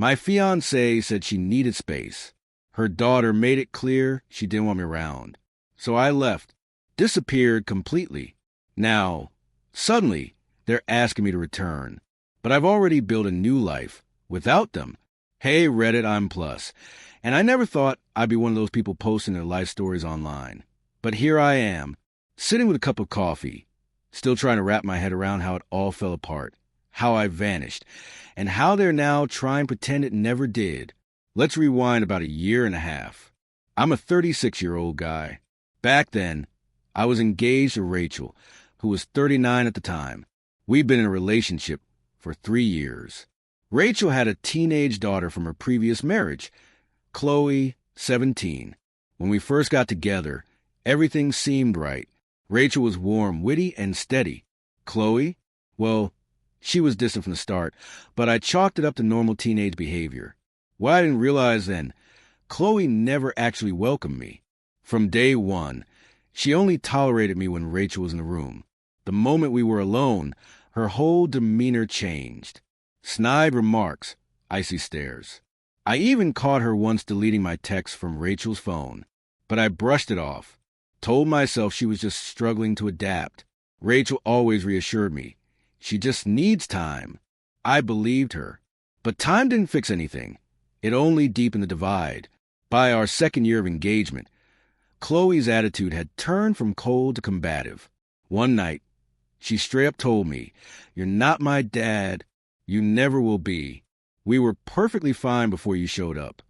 My fiancée said she needed space. Her daughter made it clear she didn't want me around. So I left, disappeared completely. Now, suddenly, they're asking me to return. But I've already built a new life without them. Hey, Reddit, I'm Plus. And I never thought I'd be one of those people posting their life stories online. But here I am, sitting with a cup of coffee, still trying to wrap my head around how it all fell apart, how I vanished, and how they're now trying to pretend it never did. Let's rewind about a year and a half. I'm a 36-year-old guy. Back then, I was engaged to Rachel, who was 39 at the time. We'd been in a relationship for 3 years. Rachel had a teenage daughter from her previous marriage, Chloe, 17. When we first got together, everything seemed right. Rachel was warm, witty, and steady. Chloe, well, she was distant from the start, but I chalked it up to normal teenage behavior. What I didn't realize then, Chloe never actually welcomed me. From day one, she only tolerated me when Rachel was in the room. The moment we were alone, her whole demeanor changed. Snide remarks, icy stares. I even caught her once deleting my texts from Rachel's phone, but I brushed it off, told myself she was just struggling to adapt. Rachel always reassured me. She just needs time. I believed her. But time didn't fix anything. It only deepened the divide. By our second year of engagement, Chloe's attitude had turned from cold to combative. One night, she straight up told me, "You're not my dad. You never will be. We were perfectly fine before you showed up."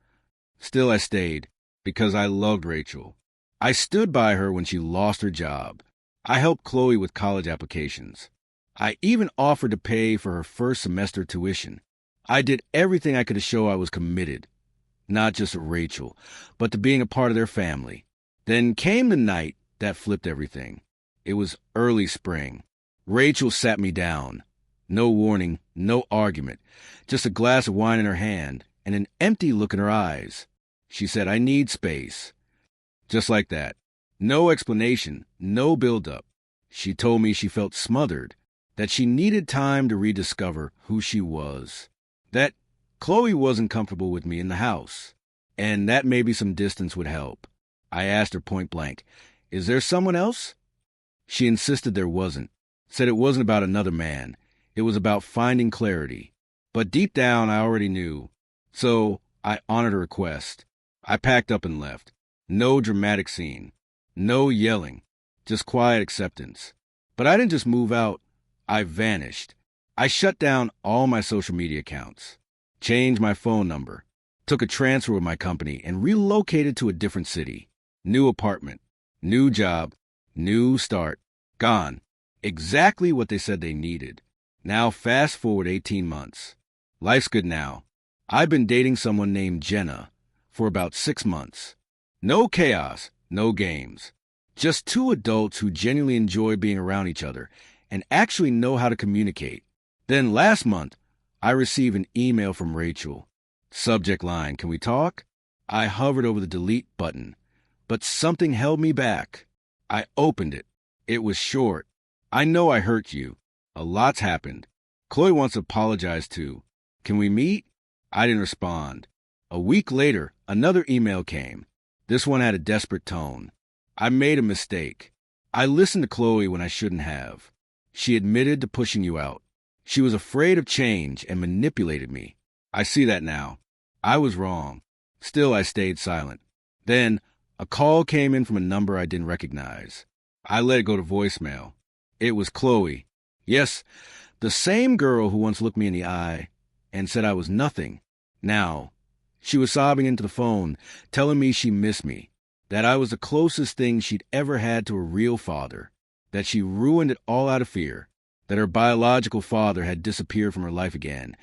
Still, I stayed, because I loved Rachel. I stood by her when she lost her job. I helped Chloe with college applications. I even offered to pay for her first semester tuition. I did everything I could to show I was committed, not just to Rachel, but to being a part of their family. Then came the night that flipped everything. It was early spring. Rachel sat me down. No warning, no argument, just a glass of wine in her hand and an empty look in her eyes. She said, "I need space." Just like that. No explanation, no build-up. She told me she felt smothered, that she needed time to rediscover who she was, that Chloe wasn't comfortable with me in the house, and that maybe some distance would help. I asked her point blank, "Is there someone else?" She insisted there wasn't, said it wasn't about another man. It was about finding clarity. But deep down, I already knew. So I honored her request. I packed up and left. No dramatic scene. No yelling. Just quiet acceptance. But I didn't just move out. I vanished. I shut down all my social media accounts. Changed my phone number. Took a transfer with my company and relocated to a different city. New apartment. New job. New start. Gone. Exactly what they said they needed. Now fast forward 18 months. Life's good now. I've been dating someone named Jenna for about 6 months. No chaos, no games. Just two adults who genuinely enjoy being around each other and actually know how to communicate. Then last month, I received an email from Rachel. Subject line, "Can we talk?" I hovered over the delete button, but something held me back. I opened it. It was short. "I know I hurt you. A lot's happened. Chloe wants to apologize too. Can we meet?" I didn't respond. A week later, another email came. This one had a desperate tone. "I made a mistake. I listened to Chloe when I shouldn't have. She admitted to pushing you out. She was afraid of change and manipulated me. I see that now. I was wrong." Still, I stayed silent. Then, a call came in from a number I didn't recognize. I let it go to voicemail. It was Chloe. Yes, the same girl who once looked me in the eye and said I was nothing. Now, she was sobbing into the phone, telling me she missed me, that I was the closest thing she'd ever had to a real father, that she ruined it all out of fear, that her biological father had disappeared from her life again,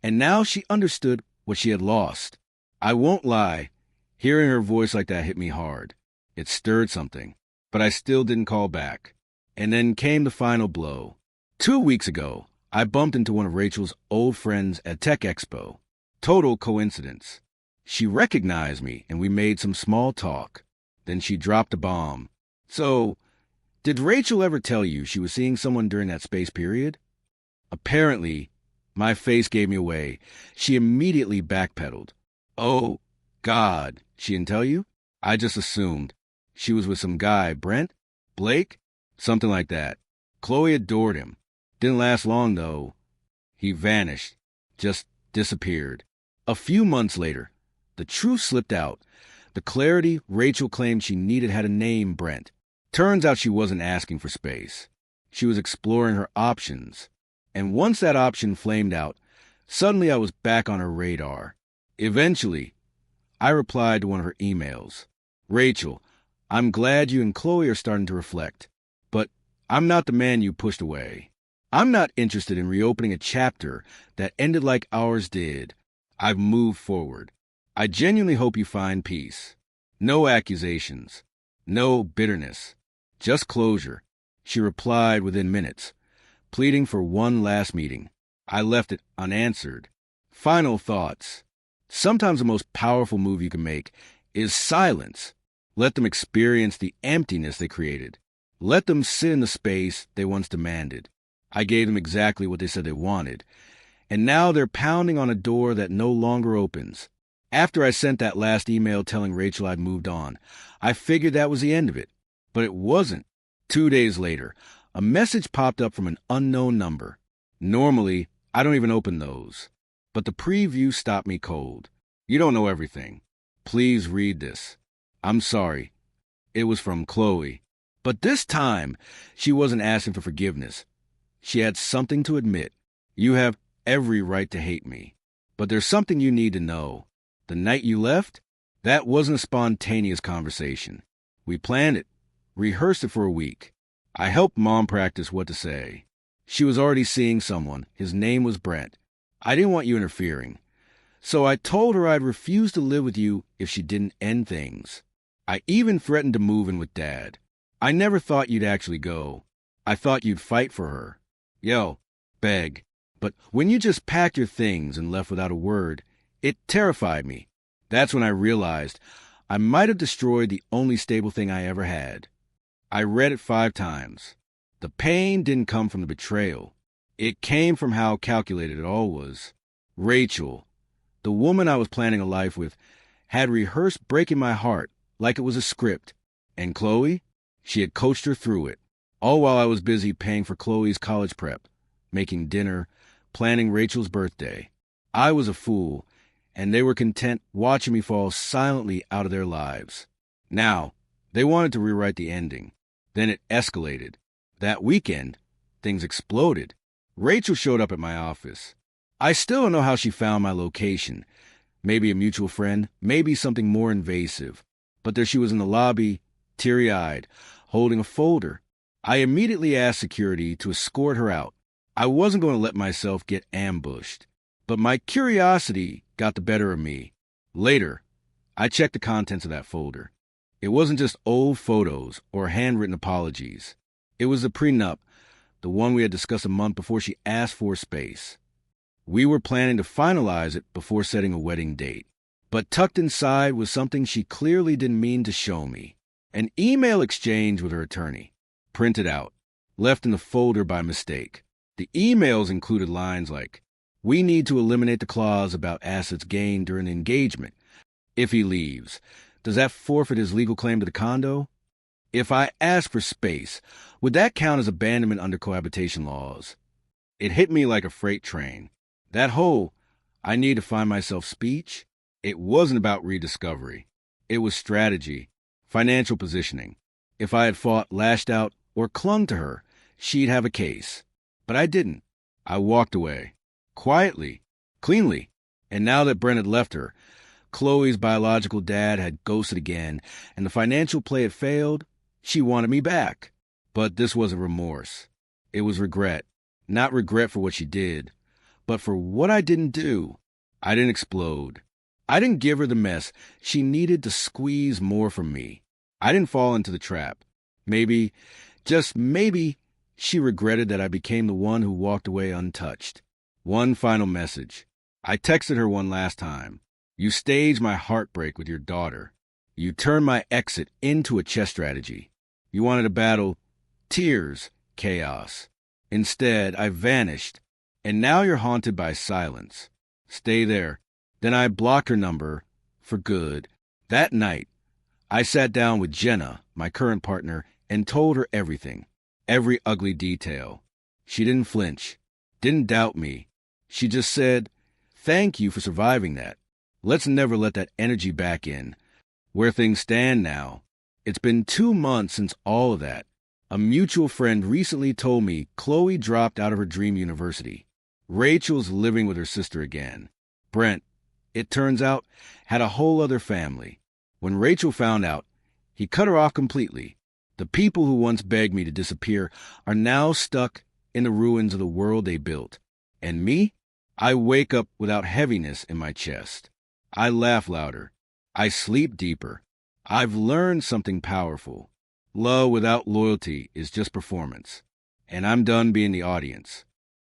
and now she understood what she had lost. I won't lie, hearing her voice like that hit me hard. It stirred something, but I still didn't call back. And then came the final blow. 2 weeks ago, I bumped into one of Rachel's old friends at Tech Expo. Total coincidence. She recognized me, and we made some small talk. Then she dropped a bomb. "So, did Rachel ever tell you she was seeing someone during that space period?" Apparently, My face gave me away. She immediately backpedaled. Oh, God, she didn't tell you? I just assumed. She was with some guy, Brent? Blake? Something like that. Chloe adored him. Didn't last long, though. He vanished. Just disappeared. A few months later, the truth slipped out. The clarity Rachel claimed she needed had a name, Brent. Turns out she wasn't asking for space. She was exploring her options. And once that option flamed out, suddenly I was back on her radar. Eventually, I replied to one of her emails. Rachel, I'm glad you and Chloe are starting to reflect, but I'm not the man you pushed away. I'm not interested in reopening a chapter that ended like ours did. I've moved forward. I genuinely hope you find peace. No accusations. No bitterness. Just closure. She replied within minutes, pleading for one last meeting. I left it unanswered. Final thoughts. Sometimes the most powerful move you can make is silence. Let them experience the emptiness they created. Let them sit in the space they once demanded. I gave them exactly what they said they wanted, and now they're pounding on a door that no longer opens. After I sent that last email telling Rachel I'd moved on, I figured that was the end of it. But it wasn't. 2 days later, a message popped up from an unknown number. Normally, I don't even open those. But the preview stopped me cold. You don't know everything. Please read this. I'm sorry. It was from Chloe. But this time, she wasn't asking for forgiveness. She had something to admit. You have every right to hate me. But there's something you need to know. The night you left, that wasn't a spontaneous conversation. We planned it, rehearsed it for a week. I helped Mom practice what to say. She was already seeing someone. His name was Brent. I didn't want you interfering. So I told her I'd refuse to live with you if she didn't end things. I even threatened to move in with Dad. I never thought you'd actually go. I thought you'd fight for her. Beg. But when you just packed your things and left without a word, it terrified me. That's when I realized I might have destroyed the only stable thing I ever had. I read it 5 times. The pain didn't come from the betrayal. It came from how calculated it all was. Rachel, the woman I was planning a life with, had rehearsed breaking my heart like it was a script. And Chloe? She had coached her through it. All while I was busy paying for Chloe's college prep, making dinner, planning Rachel's birthday. I was a fool, and they were content watching me fall silently out of their lives. Now, they wanted to rewrite the ending. Then it escalated. That weekend, things exploded. Rachel showed up at my office. I still don't know how she found my location. Maybe a mutual friend, maybe something more invasive. But there she was in the lobby, teary-eyed, holding a folder. I immediately asked security to escort her out. I wasn't going to let myself get ambushed. But my curiosity got the better of me. Later, I checked the contents of that folder. It wasn't just old photos or handwritten apologies. It was the prenup, the one we had discussed a month before she asked for space. We were planning to finalize it before setting a wedding date. But tucked inside was something she clearly didn't mean to show me. An email exchange with her attorney. Printed out. Left in the folder by mistake. The emails included lines like, "We need to eliminate the clause about assets gained during the engagement. If he leaves, does that forfeit his legal claim to the condo? If I ask for space, would that count as abandonment under cohabitation laws?" It hit me like a freight train. That whole, I need to find myself speech, it wasn't about rediscovery. It was strategy, financial positioning. If I had fought, lashed out, or clung to her, she'd have a case. But I didn't. I walked away. Quietly. Cleanly. And now that Brent had left her, Chloe's biological dad had ghosted again, and the financial play had failed, she wanted me back. But this wasn't remorse. It was regret. Not regret for what she did, but for what I didn't do. I didn't explode. I didn't give her the mess she needed to squeeze more from me. I didn't fall into the trap. Maybe, just maybe, she regretted that I became the one who walked away untouched. One final message. I texted her one last time. "You staged my heartbreak with your daughter. You turned my exit into a chess strategy. You wanted a battle, tears, chaos. Instead, I vanished, And now you're haunted by silence. Stay there. Then I blocked her number for good. That night, I sat down with Jenna, my current partner, and told her everything, every ugly detail. She didn't flinch, didn't doubt me. She just said, "Thank you for surviving that. Let's never let that energy back in." Where things stand now, it's been 2 months since all of that. A mutual friend recently told me Chloe dropped out of her dream university. Rachel's living with her sister again. Brent, it turns out, had a whole other family. When Rachel found out, he cut her off completely. The people who once begged me to disappear are now stuck in the ruins of the world they built. And me? I wake up without heaviness in my chest. I laugh louder. I sleep deeper. I've learned something powerful. Love without loyalty is just performance. And I'm done being the audience.